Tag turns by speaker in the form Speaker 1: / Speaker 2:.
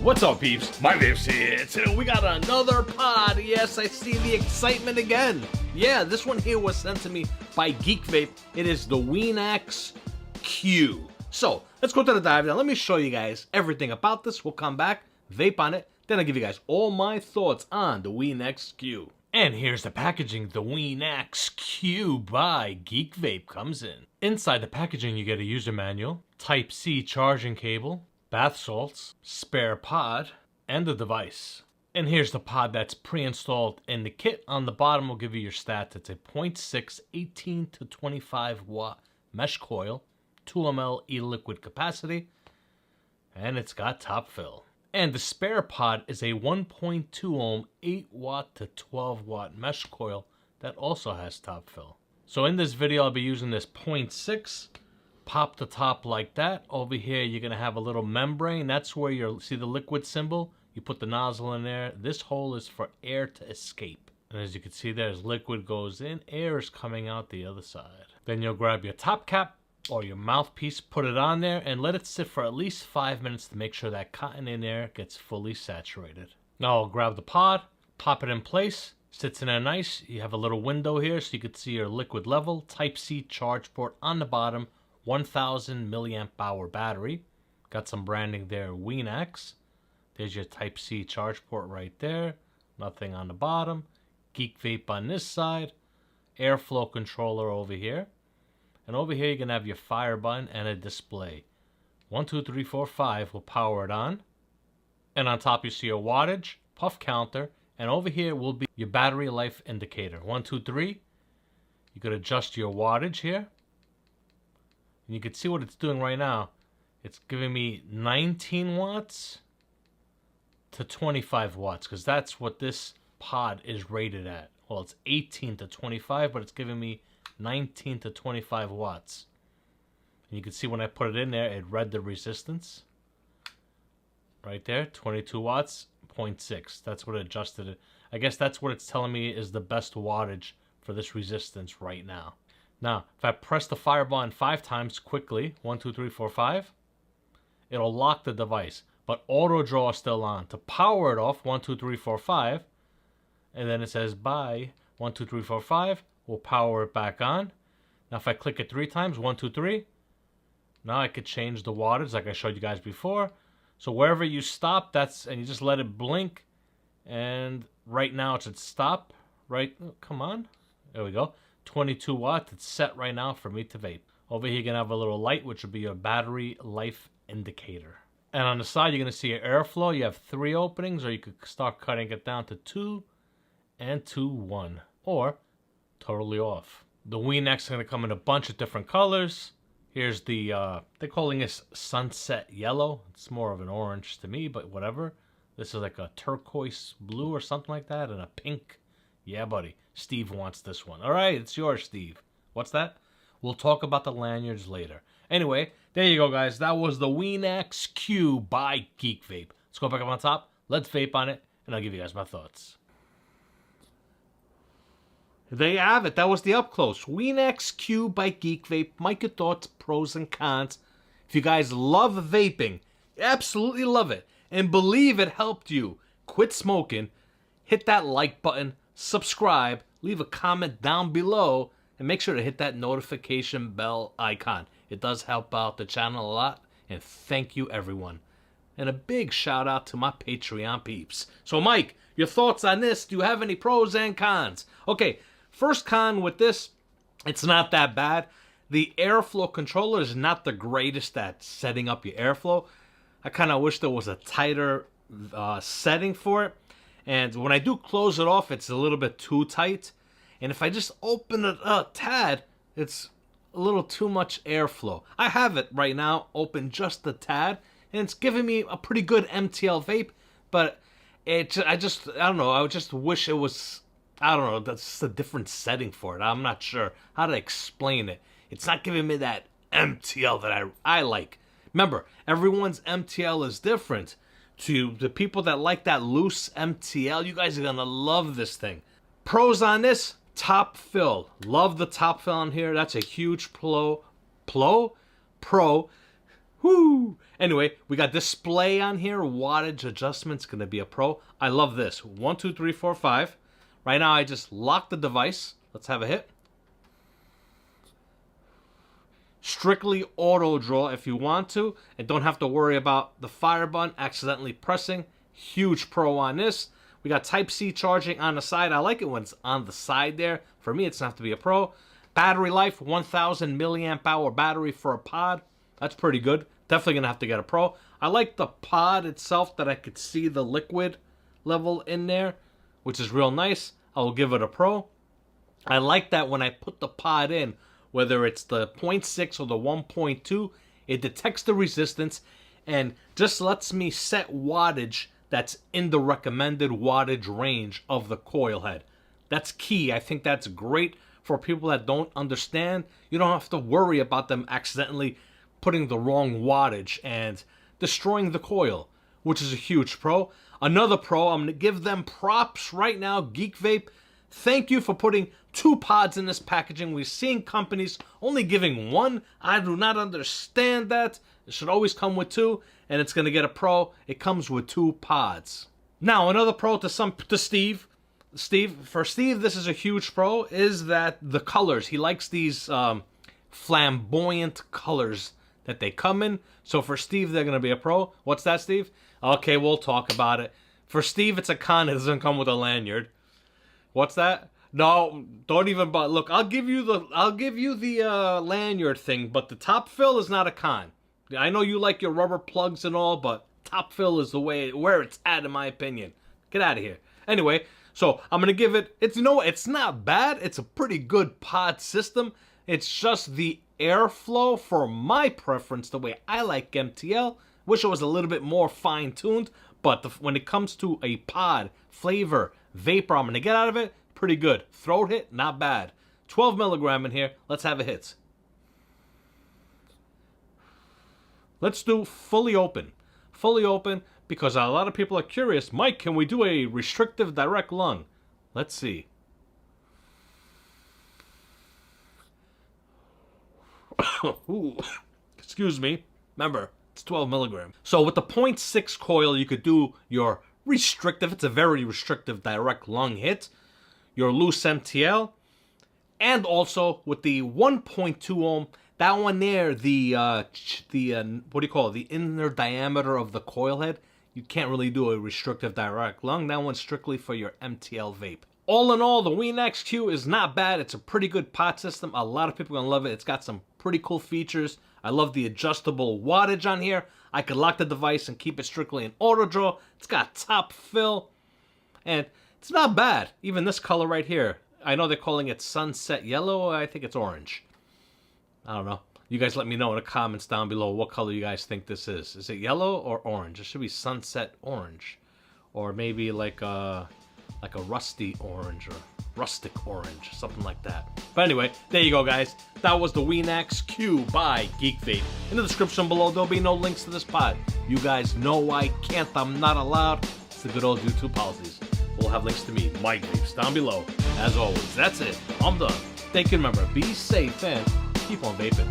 Speaker 1: What's up, peeps? My name's here. Today we got another pod. Yes, I see the excitement again. Yeah, this one here was sent to me by Geek Vape. It is the Wenax Q. So, let's go to the dive now. Let me show you guys everything about this. We'll come back, vape on it, then I'll give you guys all my thoughts on the Wenax Q. And here's the packaging. The Wenax Q by Geek Vape comes in. Inside the packaging, you get a user manual, Type-C charging cable, bath salts, spare pod, and the device. And here's the pod that's pre-installed in the kit. On the bottom will give you your stats. It's a 0.6 18 to 25 watt mesh coil, 2 ml e-liquid capacity, and it's got top fill. And the spare pod is a 1.2 ohm 8 watt to 12 watt mesh coil that also has top fill. So in this video I'll be using this 0.6. Pop the top like that. Over here you're going to have a little membrane. That's where you'll see the liquid symbol. You put the nozzle in there. This hole is for air to escape. And as you can see there, as liquid goes in, air is coming out the other side. Then you'll grab your top cap or your mouthpiece, put it on there, and let it sit for at least 5 minutes to make sure that cotton in there gets fully saturated. Now I'll grab the pod, pop it in place. Sits in there nice. You have a little window here so you can see your liquid level. Type-C charge port on the bottom. 1000 milliamp hour battery. Got some branding there, Wenax. There's your Type-C charge port right there. Nothing on the bottom. Geek Vape on this side. Airflow controller over here. And over here you're going to have your fire button and a display. 1, 2, 3, 4, 5 will power it on. And on top you see your wattage, puff counter, and over here will be your battery life indicator. 1, 2, 3. You could adjust your wattage here. And you can see what it's doing right now. It's giving me 19 watts to 25 watts because that's what this pod is rated at. Well, it's 18 to 25, but it's giving me 19 to 25 watts. And you can see when I put it in there, it read the resistance. Right there, 22 watts, 0.6. That's what it adjusted it. I guess that's what it's telling me is the best wattage for this resistance right now. Now, if I press the fire button 5 times quickly, 1, 2, 3, 4, 5, it'll lock the device. But auto draw is still on. To power it off, 1, 2, 3, 4, 5, and then it says bye, 1, 2, 3, 4, 5, we'll power it back on. Now if I click it 3 times, 1, 2, 3, now I could change the wattage like I showed you guys before. So wherever you stop, and you just let it blink, and right now it should stop, right? Oh, come on, there we go. 22 watts, it's set right now for me to vape. Over here you're going to have a little light, which will be your battery life indicator. And on the side you're going to see your airflow. You have 3 openings, or you could start cutting it down to 2 and 2, 1, or totally off. The Wenax is going to come in a bunch of different colors. Here's the, they're calling this sunset yellow. It's more of an orange to me, but whatever. This is like a turquoise blue or something like that, and a pink. Yeah, buddy. Steve wants this one. All right, it's yours, Steve. What's that? We'll talk about the lanyards later. Anyway, there you go, guys. That was the Wenax Q by Geek Vape. Let's go back up on top. Let's vape on it, and I'll give you guys my thoughts. There you have it. That was the up close. Wenax Q by Geek Vape. Make your thoughts, pros and cons. If you guys love vaping, absolutely love it, and believe it helped you quit smoking, hit that like button, subscribe, leave a comment down below, and make sure to hit that notification bell icon. It does help out the channel a lot, and thank you everyone. And a big shout out to my Patreon peeps. So Mike, your thoughts on this? Do you have any pros and cons? Okay, first con with this, it's not that bad. The airflow controller is not the greatest at setting up your airflow. I kind of wish there was a tighter setting for it. And when I do close it off, it's a little bit too tight. And if I just open it a tad, it's a little too much airflow. I have it right now open just a tad, and it's giving me a pretty good MTL vape. But I don't know. I would just wish it was, I don't know, that's just a different setting for it. I'm not sure how to explain it. It's not giving me that MTL that I like. Remember, everyone's MTL is different. To the people that like that loose MTL, you guys are going to love this thing. Pros on this, top fill. Love the top fill on here. That's a huge pro. Whoo! Anyway, we got display on here. Wattage adjustment's gonna be a pro. I love this. 1, 2, 3, 4, 5. Right now, I just lock the device. Let's have a hit. Strictly auto draw if you want to, and don't have to worry about the fire button accidentally pressing. Huge pro on this. We got Type-C charging on the side. I like it when it's on the side there. For me, it's not have to be a pro. Battery life, 1,000 milliamp hour battery for a pod. That's pretty good. Definitely gonna have to get a pro. I like the pod itself, that I could see the liquid level in there, which is real nice. I will give it a pro. I like that when I put the pod in, whether it's the 0.6 or the 1.2, it detects the resistance and just lets me set wattage that's in the recommended wattage range of the coil head. That's key. I think that's great for people that don't understand. You don't have to worry about them accidentally putting the wrong wattage and destroying the coil, which is a huge pro. Another pro, I'm going to give them props right now, Geek Vape. Thank you for putting 2 pods in this packaging. We've seen companies only giving 1. I do not understand that. It should always come with 2, and it's going to get a pro. It comes with 2 pods. Now, another pro to Steve. For Steve, this is a huge pro, is that the colors. He likes these flamboyant colors that they come in. So for Steve, they're going to be a pro. What's that, Steve? Okay, we'll talk about it. For Steve, it's a con. It doesn't come with a lanyard. What's that? No, don't even. But look, I'll give you the lanyard thing. But the top fill is not a con. I know you like your rubber plugs and all, but top fill is the way where it's at, in my opinion. Get out of here. Anyway, so I'm gonna give it. It's it's not bad. It's a pretty good pod system. It's just the airflow, for my preference, the way I like MTL. Wish it was a little bit more fine-tuned, but when it comes to a pod flavor vapor I'm going to get out of it, pretty good. Throat hit, not bad. 12 milligram in here. Let's have a hit. Let's do fully open. Fully open, because a lot of people are curious. Mike, can we do a restrictive direct lung? Let's see. Ooh, excuse me. Remember, it's 12 milligram. So with the 0.6 coil, you could do your restrictive. It's a very restrictive direct lung hit. Your loose MTL. And also with the 1.2 ohm, that one there, what do you call it? The inner diameter of the coil head. You can't really do a restrictive direct lung. That one's strictly for your MTL vape. All in all, the Wenax Q is not bad. It's a pretty good pot system. A lot of people are going to love it. It's got some pretty cool features. I love the adjustable wattage on here. I could lock the device and keep it strictly in auto draw. It's got top fill. And it's not bad. Even this color right here. I know they're calling it sunset yellow. I think it's orange. I don't know. You guys let me know in the comments down below what color you guys think this is. Is it yellow or orange? It should be sunset orange. Or maybe like a rusty orange or rustic orange, something like that. But anyway, there you go, guys. That was the Wenax Q by Geek Vape. In the description below, there'll be no links to this pod. You guys know I can't, I'm not allowed. It's the good old YouTube policies. We'll have links to me, my vapes, down below. As always, that's it. I'm done. Thank you, remember, be safe and keep on vaping.